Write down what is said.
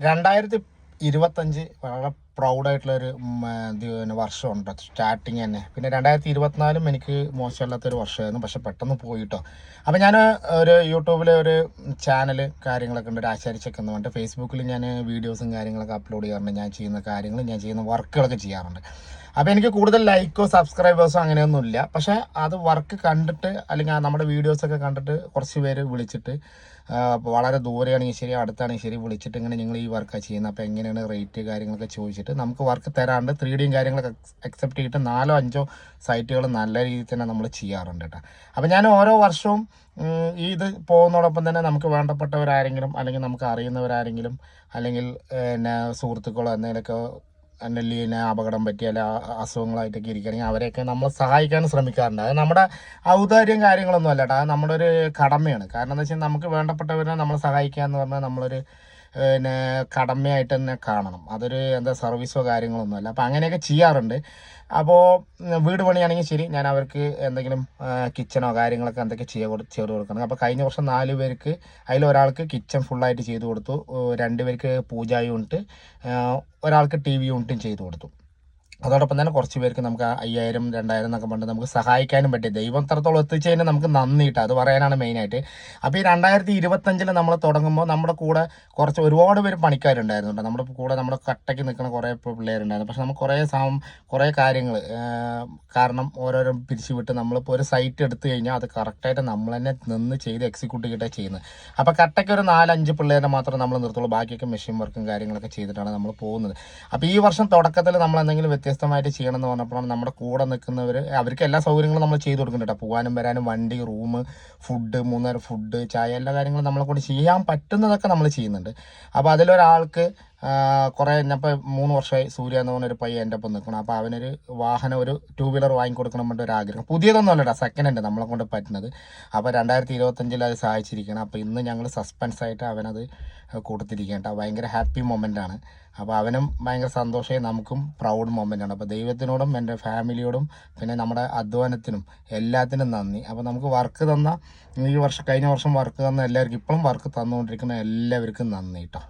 2025 വളരെ പ്രൗഡായിട്ടുള്ളൊരു വർഷമുണ്ട് സ്റ്റാർട്ടിങ് തന്നെ. പിന്നെ 2024 എനിക്ക് മോശമല്ലാത്തൊരു വർഷമായിരുന്നു, പക്ഷെ പെട്ടെന്ന് പോയിട്ടോ. അപ്പോൾ ഞാൻ ഒരു യൂട്യൂബിൽ ഒരു ചാനൽ കാര്യങ്ങളൊക്കെ ഉണ്ട്, ഒരു ആശാരിച്ചൊക്കെ എന്ന് പറഞ്ഞിട്ട്. ഫേസ്ബുക്കിൽ ഞാൻ വീഡിയോസും കാര്യങ്ങളൊക്കെ അപ്ലോഡ് ചെയ്യാറുണ്ട്. ഞാൻ ചെയ്യുന്ന കാര്യങ്ങൾ, ഞാൻ ചെയ്യുന്ന വർക്കുകളൊക്കെ ചെയ്യാറുണ്ട്. അപ്പോൾ എനിക്ക് കൂടുതൽ ലൈക്കോ സബ്സ്ക്രൈബേഴ്സോ അങ്ങനെയൊന്നുമില്ല. പക്ഷേ അത് വർക്ക് കണ്ടിട്ട് അല്ലെങ്കിൽ നമ്മുടെ വീഡിയോസൊക്കെ കണ്ടിട്ട് കുറച്ച് പേര് വിളിച്ചിട്ട് വളരെ ദൂരെയാണെങ്കിൽ ശരി, അടുത്താണെങ്കിൽ ശരി, വിളിച്ചിട്ട് ഇങ്ങനെ നിങ്ങൾ ഈ വർക്കാണ് ചെയ്യുന്നത്, അപ്പോൾ എങ്ങനെയാണ് റേറ്റ് കാര്യങ്ങളൊക്കെ ചോദിച്ചിട്ട് നമുക്ക് വർക്ക് തരാണ്ട് 3D കാര്യങ്ങളൊക്കെ അക്സെപ്റ്റ് ചെയ്തിട്ട് 4-5 സൈറ്റുകൾ നല്ല രീതിയിൽ തന്നെ നമ്മൾ ചെയ്യാറുണ്ട് കേട്ടോ. അപ്പോൾ ഞാൻ ഓരോ വർഷവും ഇത് പോകുന്നതോടൊപ്പം തന്നെ നമുക്ക് വേണ്ടപ്പെട്ടവരാരെങ്കിലും അല്ലെങ്കിൽ നമുക്ക് അറിയുന്നവരാരെങ്കിലും അല്ലെങ്കിൽ പിന്നെ സുഹൃത്തുക്കളോ എന്തെങ്കിലുമൊക്കെ നെല്ലിനെ അപകടം പറ്റി അല്ല അസുഖങ്ങളായിട്ടൊക്കെ ഇരിക്കുകയാണെങ്കിൽ അവരെയൊക്കെ നമ്മൾ സഹായിക്കാൻ ശ്രമിക്കാറുണ്ട്. അത് നമ്മുടെ ഔദാര്യം കാര്യങ്ങളൊന്നും അല്ല കേട്ടോ, അത് നമ്മുടെ ഒരു കടമയാണ്. കാരണം എന്താ വെച്ചാൽ നമുക്ക് വേണ്ടപ്പെട്ടവരെ നമ്മൾ സഹായിക്കുക എന്ന് പറഞ്ഞാൽ നമ്മളൊരു പിന്നെ കടമയായിട്ട് തന്നെ കാണണം. അതൊരു എന്താ സർവീസോ കാര്യങ്ങളൊന്നുമല്ല. അപ്പോൾ അങ്ങനെയൊക്കെ ചെയ്യാറുണ്ട്. അപ്പോൾ വീട് പണിയാണെങ്കിൽ ശരി, ഞാൻ അവർക്ക് എന്തെങ്കിലും കിച്ചണോ കാര്യങ്ങളൊക്കെ എന്തൊക്കെ ചെയ്ത് കൊടുക്കണം. അപ്പോൾ കഴിഞ്ഞ വർഷം 4 പേർക്ക്, അതിലൊരാൾക്ക് കിച്ചൺ ഫുള്ളായിട്ട് ചെയ്ത് കൊടുത്തു, 2 പേർക്ക് പൂജ യൂണിറ്റ്, ഒരാൾക്ക് TV യൂണിറ്റും ചെയ്തു കൊടുത്തു. അതോടൊപ്പം തന്നെ കുറച്ച് പേർക്ക് നമുക്ക് 5000, 2000 എന്നൊക്കെ പറഞ്ഞിട്ട് നമുക്ക് സഹായിക്കാനും പറ്റി. ദൈവം എത്രത്തോളം എത്തിച്ചതിന് നമുക്ക് നന്ദിയിട്ട് അത് പറയാനാണ് മെയിനായിട്ട്. അപ്പോൾ ഈ 2025 നമ്മൾ തുടങ്ങുമ്പോൾ നമ്മുടെ കൂടെ ഒരുപാട് പേര് പണിക്കാരുണ്ടായിരുന്നു. നമ്മുടെ കൂടെ നമ്മുടെ കട്ടയ്ക്ക് നിൽക്കുന്ന കുറേ പിള്ളേരുണ്ടായിരുന്നു. പക്ഷെ നമുക്ക് കുറേ കാര്യങ്ങൾ കാരണം ഓരോരോ പിരിച്ചു വിട്ട് നമ്മളിപ്പോൾ ഒരു സൈറ്റ് എടുത്തു കഴിഞ്ഞാൽ അത് കറക്റ്റായിട്ട് നമ്മൾ തന്നെ നിന്ന് ചെയ്ത് എക്സിക്യൂട്ട് ചെയ്തിട്ടാണ് ചെയ്യുന്നത്. അപ്പോൾ കട്ടയ്ക്ക് ഒരു 4-5 പിള്ളേരെ മാത്രമേ നമ്മൾ നിർത്തുള്ളൂ, ബാക്കിയൊക്കെ മെഷീൻ വർക്കും കാര്യങ്ങളൊക്കെ ചെയ്തിട്ടാണ് നമ്മൾ പോകുന്നത്. അപ്പോൾ ഈ വർഷം തുടക്കത്തിൽ നമ്മൾ എന്തെങ്കിലും വ്യത്യസ്തമായിട്ട് ചെയ്യണം എന്ന് പറഞ്ഞപ്പോഴാണ് നമ്മുടെ കൂടെ നിൽക്കുന്നവർ, അവർക്ക് എല്ലാ സൗകര്യങ്ങളും നമ്മൾ ചെയ്ത് കൊടുക്കുന്നുണ്ട് കേട്ടോ. പോകാനും വരാനും വണ്ടി, റൂം, ഫുഡ്, 3 നേരം ഫുഡ്, ചായ, എല്ലാ കാര്യങ്ങളും നമ്മളെ കൊണ്ട് ചെയ്യാൻ പറ്റുന്നതൊക്കെ നമ്മൾ ചെയ്യുന്നുണ്ട്. അപ്പോൾ അതിലൊരാൾക്ക് കുറേ ഇപ്പോൾ 3 വർഷമായി സൂര്യ എന്ന് പറഞ്ഞൊരു പയ്യൻ എൻ്റെ ഒപ്പം നിൽക്കണം. അപ്പോൾ അവനൊരു വാഹനം, ഒരു 2 വീലർ വാങ്ങിക്കൊടുക്കണം എന്നൊരു ആഗ്രഹം. പുതിയതൊന്നും അല്ലടാ, സെക്കൻഡ് ഹാൻഡ് നമ്മളെ കൊണ്ട് പറ്റുന്നത്. അപ്പോൾ 2025 അത് സഹായിച്ചിരിക്കണം. അപ്പോൾ ഇന്ന് ഞങ്ങൾ സസ്പെൻസായിട്ട് അവനത് കൊടുത്തിരിക്കേണ്ട ഭയങ്കര ഹാപ്പി മൊമെൻ്റാണ്. അപ്പോൾ അവനും ഭയങ്കര സന്തോഷമായി, നമുക്കും പ്രൗഡ് മൊമെൻ്റാണ്. അപ്പോൾ ദൈവത്തിനോടും എൻ്റെ ഫാമിലിയോടും പിന്നെ നമ്മുടെ അധ്വാനത്തിനും എല്ലാത്തിനും നന്ദി. അപ്പോൾ നമുക്ക് വർക്ക് തന്ന കഴിഞ്ഞ വർഷം വർക്ക് തന്ന എല്ലാവർക്കും, ഇപ്പോഴും വർക്ക് തന്നുകൊണ്ടിരിക്കുന്ന എല്ലാവർക്കും നന്ദി കേട്ടോ.